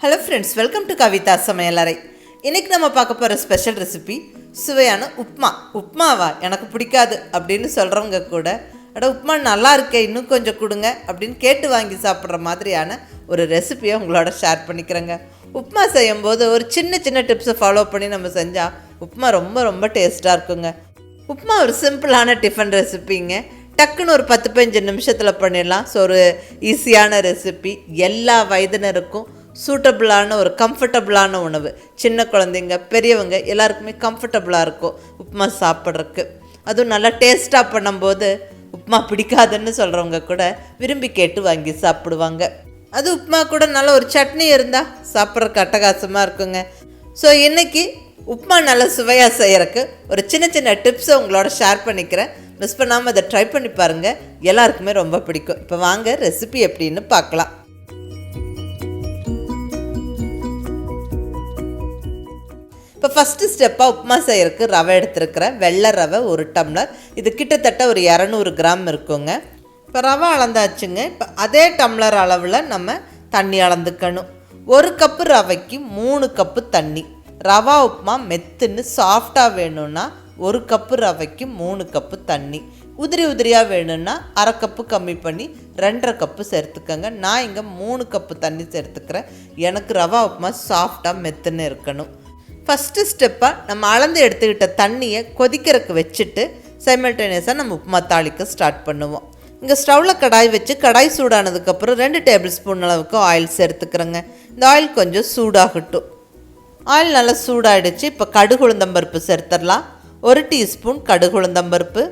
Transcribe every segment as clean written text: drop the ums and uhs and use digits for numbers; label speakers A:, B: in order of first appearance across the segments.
A: Hello friends, welcome to Kavitha சமையலறை. இன்றைக்கி நம்ம பார்க்க போகிற ஸ்பெஷல் ரெசிபி சுவையான உப்மா. உப்மாவா எனக்கு பிடிக்காது அப்படின்னு சொல்கிறவங்க கூட உப்மா நல்லா இருக்கே இன்னும் கொஞ்சம் கொடுங்க அப்படின்னு கேட்டு வாங்கி சாப்பிட்ற மாதிரியான ஒரு ரெசிபியை உங்களோட ஷேர் பண்ணிக்கிறேங்க. உப்மா செய்யும்போது ஒரு சின்ன சின்ன டிப்ஸை ஃபாலோ பண்ணி நம்ம செஞ்சால் உப்மா ரொம்ப ரொம்ப டேஸ்ட்டாக இருக்குங்க. உப்மா ஒரு சிம்பிளான டிஃபன் ரெசிபிங்க. டக்குன்னு ஒரு 10-15 நிமிஷத்தில் பண்ணிடலாம். ஸோ ஒரு ஈஸியான ரெசிபி, எல்லா வயதினருக்கும் சூட்டபிளான ஒரு கம்ஃபர்டபுளான உணவு. சின்ன குழந்தைங்க பெரியவங்க எல்லாருக்குமே கம்ஃபர்டபுளாக இருக்கும் உப்மா சாப்பிட்றதுக்கு. அதுவும் நல்லா டேஸ்ட்டாக பண்ணும்போது உப்மா பிடிக்காதுன்னு சொல்கிறவங்க கூட விரும்பி கேட்டு வாங்கி சாப்பிடுவாங்க. அது உப்மா கூட நல்ல ஒரு சட்னி இருந்தால் சாப்பிட்றதுக்கு அட்டகாசமாக இருக்குங்க. ஸோ இன்றைக்கி உப்மா நல்லா சுவையாக செய்கிறதுக்கு ஒரு சின்ன சின்ன டிப்ஸை உங்களோட ஷேர் பண்ணிக்கிறேன். மிஸ் பண்ணாமல் அதை ட்ரை பண்ணி பாருங்கள், எல்லாருக்குமே ரொம்ப பிடிக்கும். இப்போ வாங்க ரெசிபி எப்படின்னு பார்க்கலாம். இப்போ ஃபஸ்ட்டு ஸ்டெப்பாக உப்மா செய்கிறதுக்கு ரவை எடுத்துருக்கிறேன். வெள்ளை ரவை 1 டம்ளர். இது கிட்டத்தட்ட ஒரு 200 கிராம் இருக்குங்க. இப்போ ரவை அளந்தாச்சுங்க. இப்போ அதே டம்ளர் அளவில் நம்ம தண்ணி அளந்துக்கணும். 1 கப்பு ரவைக்கு 3 கப்பு தண்ணி. ரவா உப்மா மெத்துன்னு சாஃப்டாக வேணும்னா 1 கப்பு ரவைக்கு 3 கப்பு தண்ணி. உதிரியாக வேணும்னா 1/2 கப்பு கம்மி பண்ணி 2.5 கப்பு சேர்த்துக்கங்க. நான் இங்கே 3 கப்பு தண்ணி சேர்த்துக்கிறேன். எனக்கு ரவா உப்மா சாஃப்டாக மெத்துன்னு இருக்கணும். ஃபஸ்ட்டு ஸ்டெப்பாக நம்ம அளந்து எடுத்துக்கிட்ட தண்ணியை கொதிக்கிறதுக்கு வச்சுட்டு சைமல்டேனியஸாக நம்ம உப்மா தாளிக்க ஸ்டார்ட் பண்ணுவோம். இங்கே ஸ்டவ்வில் கடாய் வச்சு கடாய் சூடானதுக்கப்புறம் 2 டேபிள் ஸ்பூன் அளவுக்கு ஆயில் சேர்த்துக்கிறேங்க. இந்த ஆயில் கொஞ்சம் சூடாகட்டும். ஆயில் நல்லா சூடாகிடுச்சு. இப்போ கடுகு உளுந்தம்பருப்பு சேர்த்துடலாம். 1 டீஸ்பூன் கடுகு உளுந்தம்பருப்பு.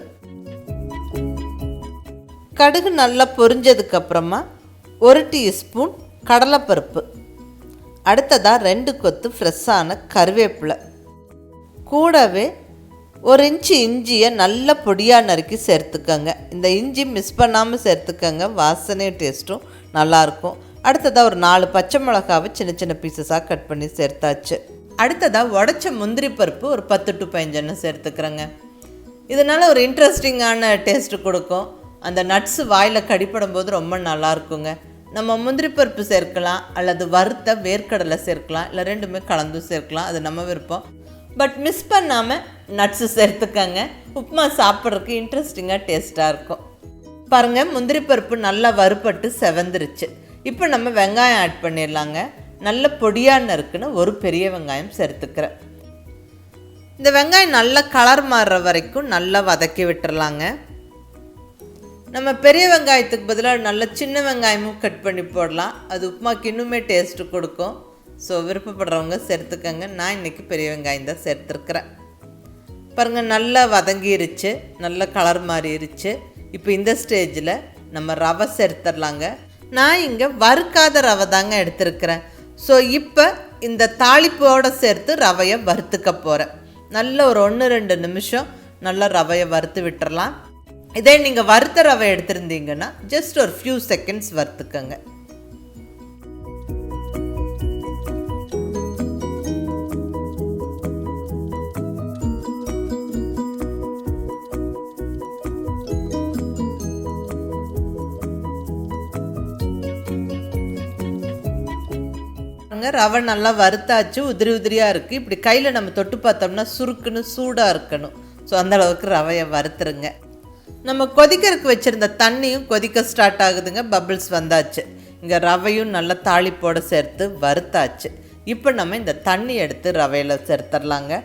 A: கடுகு நல்லா பொரிஞ்சதுக்கப்புறமா 1 டீஸ்பூன் கடலைப்பருப்பு. அடுத்ததாக 2 கொத்து ஃப்ரெஷ்ஷான கருவேப்பிலை. கூடவே 1 இன்ச்சு இஞ்சியை நல்ல பொடியாக நறுக்கி சேர்த்துக்கங்க. இந்த இஞ்சி மிஸ் பண்ணாமல் சேர்த்துக்கங்க, வாசனையும் டேஸ்ட்டும் நல்லாயிருக்கும். அடுத்ததாக ஒரு 4 பச்சை மிளகாவை சின்ன சின்ன பீசஸாக கட் பண்ணி சேர்த்தாச்சு. அடுத்ததாக உடச்ச முந்திரி பருப்பு ஒரு 10 to 15 சேர்த்துக்கிறேங்க. இதனால் ஒரு இன்ட்ரெஸ்டிங்கான டேஸ்ட்டு கொடுக்கும். அந்த நட்ஸு வாயில் கடிப்படும் போது ரொம்ப நல்லாயிருக்குங்க. நம்ம முந்திரி பருப்பு சேர்க்கலாம், அல்லது வறுத்த வேர்க்கடலை சேர்க்கலாம், இல்லை ரெண்டுமே கலந்து சேர்க்கலாம், அது நம்ம விருப்பம். பட் மிஸ் பண்ணாமல் நட்ஸு சேர்த்துக்கங்க. உப்மா சாப்பிட்றதுக்கு இன்ட்ரெஸ்டிங்காக டேஸ்ட்டாக இருக்கும். பாருங்கள், முந்திரி பருப்பு நல்லா வறுபட்டு செவந்துருச்சு. இப்போ நம்ம வெங்காயம் ஆட் பண்ணிடலாங்க. நல்ல பொடியாக நறுக்குன்னு ஒரு பெரிய வெங்காயம் சேர்த்துக்கிறேன். இந்த வெங்காயம் நல்லா கலர் மாறுற வரைக்கும் நல்லா வதக்கி விட்டுறலாங்க. நம்ம பெரிய வெங்காயத்துக்கு பதிலாக நல்ல சின்ன வெங்காயமும் கட் பண்ணி போடலாம். அது உப்புமாக்கு இன்னுமே டேஸ்ட்டு கொடுக்கும். ஸோ விருப்பப்படுறவங்க சேர்த்துக்கங்க. நான் இன்றைக்கி பெரிய வெங்காயம் தான் சேர்த்துருக்குறேன். பாருங்கள், நல்லா வதங்கிருச்சு, நல்ல கலர் மாறிடுச்சு. இப்போ இந்த ஸ்டேஜில் நம்ம ரவை சேர்த்துடலாங்க. நான் இங்கே வறுக்காத ரவை தாங்க எடுத்துருக்கிறேன். ஸோ இப்போ இந்த தாளிப்போடு சேர்த்து ரவையை வறுத்துக்க போகிறேன். நல்ல ஒரு 1-2 நிமிஷம் நல்லா ரவையை வறுத்து விட்டுறலாம். இதே நீங்கள் வறுத்த ரவை எடுத்திருந்தீங்கன்னா ஜஸ்ட் ஒரு ஃபியூ செகண்ட்ஸ் வறுத்துக்கங்க. ரவை நல்லா வறுத்தாச்சு, உதிரியாக இருக்குது. இப்படி கையில் நம்ம தொட்டு பார்த்தோம்னா சுருக்குன்னு சூடாக இருக்கணும். ஸோ அந்தளவுக்கு ரவையை வறுத்துருங்க. நம்ம கொதிக்கிறதுக்கு வச்சுருந்த தண்ணியும் கொதிக்க ஸ்டார்ட் ஆகுதுங்க. பபிள்ஸ் வந்தாச்சு. இங்கே ரவையும் நல்லா தாளிப்போடு சேர்த்து வறுத்தாச்சு. இப்போ நம்ம இந்த தண்ணி எடுத்து ரவையில் சேர்த்துடலாங்க.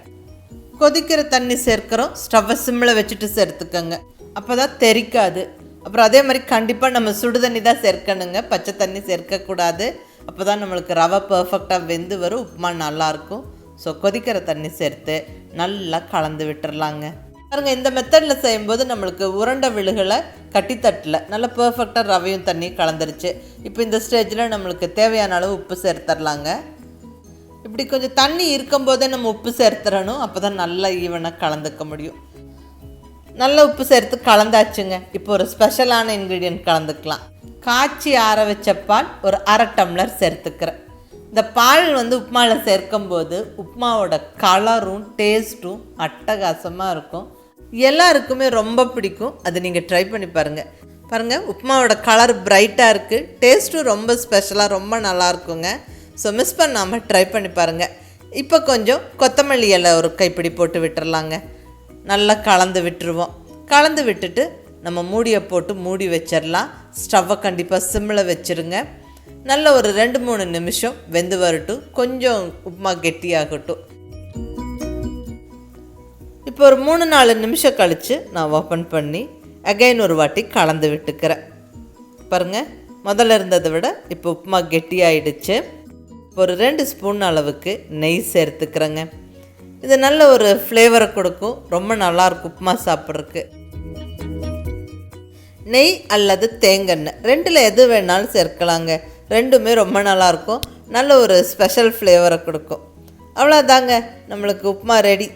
A: கொதிக்கிற தண்ணி சேர்க்குறோம். ஸ்டவ்வை சிம்மில் வச்சுட்டு சேர்த்துக்கோங்க, அப்போ தான் தெறிக்காது. அப்புறம் அதே மாதிரி கண்டிப்பாக நம்ம சுடு தண்ணி தான் சேர்க்கணுங்க, பச்சை தண்ணி சேர்க்கக்கூடாது. அப்போ தான் நம்மளுக்கு ரவை பர்ஃபெக்டாக வெந்து வரும், உப்புமா நல்லாயிருக்கும். ஸோ கொதிக்கிற தண்ணி சேர்த்து நல்லா கலந்து விட்டுறலாங்க. பாருங்கள், இந்த மெத்தடில் செய்யும்போது நம்மளுக்கு உருண்டை விழுகளை கட்டித்தட்டில் நல்லா பர்ஃபெக்டாக ரவையும் தண்ணியும் கலந்துருச்சு. இப்போ இந்த ஸ்டேஜில் நம்மளுக்கு தேவையான அளவு உப்பு சேர்த்துடலாங்க. இப்படி கொஞ்சம் தண்ணி இருக்கும்போதே நம்ம உப்பு சேர்த்துடணும், அப்போ தான் நல்லா ஈவனாக கலந்துக்க முடியும். நல்லா உப்பு சேர்த்து கலந்தாச்சுங்க. இப்போ ஒரு ஸ்பெஷலான இன்க்ரீடியன்ட் கலந்துக்கலாம். காய்ச்சி ஆற வச்ச பால் ஒரு 1/2 டம்ளர் சேர்த்துக்கிறேன். இந்த பால் உப்புமாவில் சேர்க்கும்போது உப்புமாவோட கலரும் டேஸ்ட்டும் அட்டகாசமாக இருக்கும். எல்லாருக்குமே ரொம்ப பிடிக்கும். அது நீங்கள் ட்ரை பண்ணி பாருங்கள். உப்புமாவோட கலர் பிரைட்டாக இருக்குது, டேஸ்ட்டும் ரொம்ப ஸ்பெஷலாக ரொம்ப நல்லாயிருக்குங்க. ஸோ மிஸ் பண்ணாமல் ட்ரை பண்ணி பாருங்கள். இப்போ கொஞ்சம் கொத்தமல்லி இலை ஒரு கைப்பிடி போட்டு விட்டுறலாங்க. நல்லா கலந்து விட்டுருவோம். கலந்து விட்டுட்டு நம்ம மூடியை போட்டு மூடி வச்சிடலாம். ஸ்டவ்வை கண்டிப்பாக சிம்மில் வச்சுருங்க. நல்ல ஒரு 2-3 நிமிஷம் வெந்து வரட்டும். கொஞ்சம் உப்புமா கெட்டியாகட்டும். இப்போ ஒரு 3-4 நிமிஷம் கழித்து நான் ஓப்பன் பண்ணி அகைன் ஒரு வாட்டி கலந்து விட்டுக்கிறேன். பாருங்கள், முதல்ல இருந்ததை விட இப்போ உப்புமா கெட்டியாயிடுச்சு. இப்போ ஒரு 2 ஸ்பூன் அளவுக்கு நெய் சேர்த்துக்கிறேங்க. இது நல்ல ஒரு ஃப்ளேவரை கொடுக்கும். ரொம்ப நல்லாயிருக்கும் உப்புமா சாப்பிட்றதுக்கு. நெய் அல்லது தேங்காய் ரெண்டில் எது வேணாலும் சேர்க்கலாங்க. ரெண்டுமே ரொம்ப நல்லாயிருக்கும். நல்ல ஒரு ஸ்பெஷல் ஃப்ளேவரை கொடுக்கும். அவ்வளோதாங்க, நம்மளுக்கு உப்புமா ரெடி.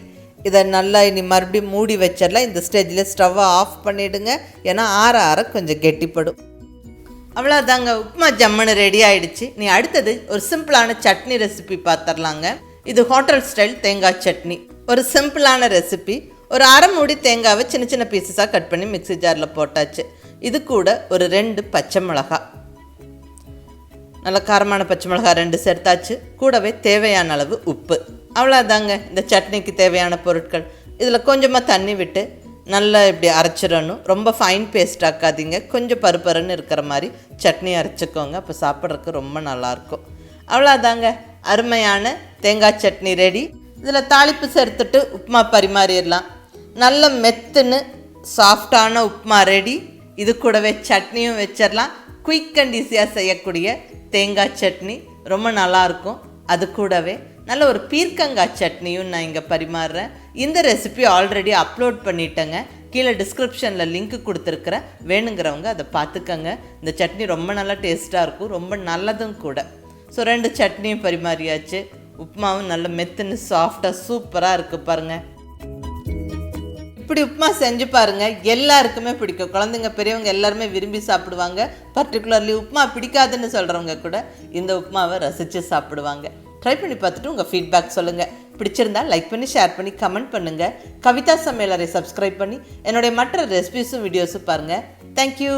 A: இதை நல்லா இனி மறுபடியும் மூடி வச்சிடலாம். இந்த ஸ்டேஜில் ஸ்டவ்வை ஆஃப் பண்ணிவிடுங்க. ஏன்னா ஆற கொஞ்சம் கெட்டிப்படும். அவ்வளோதாங்க, உப்புமா ஜம்முன்னு ரெடி ஆகிடுச்சு. நீ அடுத்தது ஒரு சிம்பிளான சட்னி ரெசிபி பார்த்துடலாங்க. இது ஹோட்டல் ஸ்டைல் தேங்காய் சட்னி. ஒரு சிம்பிளான ரெசிபி. ஒரு அரை மூடி தேங்காவை சின்ன சின்ன பீசஸாக கட் பண்ணி மிக்ஸி ஜாரில் போட்டாச்சு. இது கூட ஒரு 2 பச்சை மிளகாய், நல்ல காரமான பச்சை மிளகாய் 2 சேர்த்தாச்சு. கூடவே தேவையான அளவு உப்பு. அவ்வளோதாங்க இந்த சட்னிக்கு தேவையான பொருட்கள். இதில் கொஞ்சமாக தண்ணி விட்டு நல்லா இப்படி அரைச்சிடணும். ரொம்ப ஃபைன் பேஸ்ட் ஆக்காதீங்க. கொஞ்சம் பருப்பருன்னு இருக்கிற மாதிரி சட்னி அரைச்சிக்கோங்க. அப்போ சாப்பிட்றதுக்கு ரொம்ப நல்லாயிருக்கும். அவ்வளோதாங்க, அருமையான தேங்காய் சட்னி ரெடி. இதில் தாளிப்பு சேர்த்துட்டு உப்புமா பரிமாறிடலாம். நல்ல மெத்துன்னு சாஃப்டான உப்புமா ரெடி. இது கூடவே சட்னியும் வச்சிடலாம். குயிக் அண்ட் ஈஸியாக செய்யக்கூடிய தேங்காய் சட்னி ரொம்ப நல்லாயிருக்கும். அது கூடவே நல்ல ஒரு பீர்க்கங்காய் சட்னியும் நான் இங்கே பரிமாறுறேன். இந்த ரெசிபி ஆல்ரெடி அப்லோட் பண்ணிட்டேங்க. கீழே டிஸ்கிரிப்ஷனில் லிங்க் கொடுத்துருக்குறேன். வேணுங்கிறவங்க அதை பார்த்துக்கங்க. இந்த சட்னி ரொம்ப நல்லா டேஸ்ட்டாக இருக்கும், ரொம்ப நல்லதும் கூட. ஸோ 2 சட்னியும் பரிமாறியாச்சு. உப்புமாவும் நல்ல மெத்துன்னு சாஃப்டாக சூப்பராக இருக்குது பாருங்கள். இப்படி உப்புமா செஞ்சு பாருங்கள், எல்லாருக்குமே பிடிக்கும். குழந்தைங்க பெரியவங்க எல்லாருமே விரும்பி சாப்பிடுவாங்க. பர்டிகுலர்லி உப்புமா பிடிக்காதுன்னு சொல்கிறவங்க கூட இந்த உப்புமாவை ரசித்து சாப்பிடுவாங்க. ட்ரை பண்ணி பார்த்துட்டு உங்கள் ஃபீட்பேக் சொல்லுங்கள். பிடிச்சிருந்தா லைக் பண்ணி, ஷேர் பண்ணி, கமெண்ட் பண்ணுங்கள். கவிதா சமையலறை சப்ஸ்கிரைப் பண்ணி என்னுடைய மற்ற ரெசிபிஸும் வீடியோஸும் பாருங்கள். தேங்க்யூ.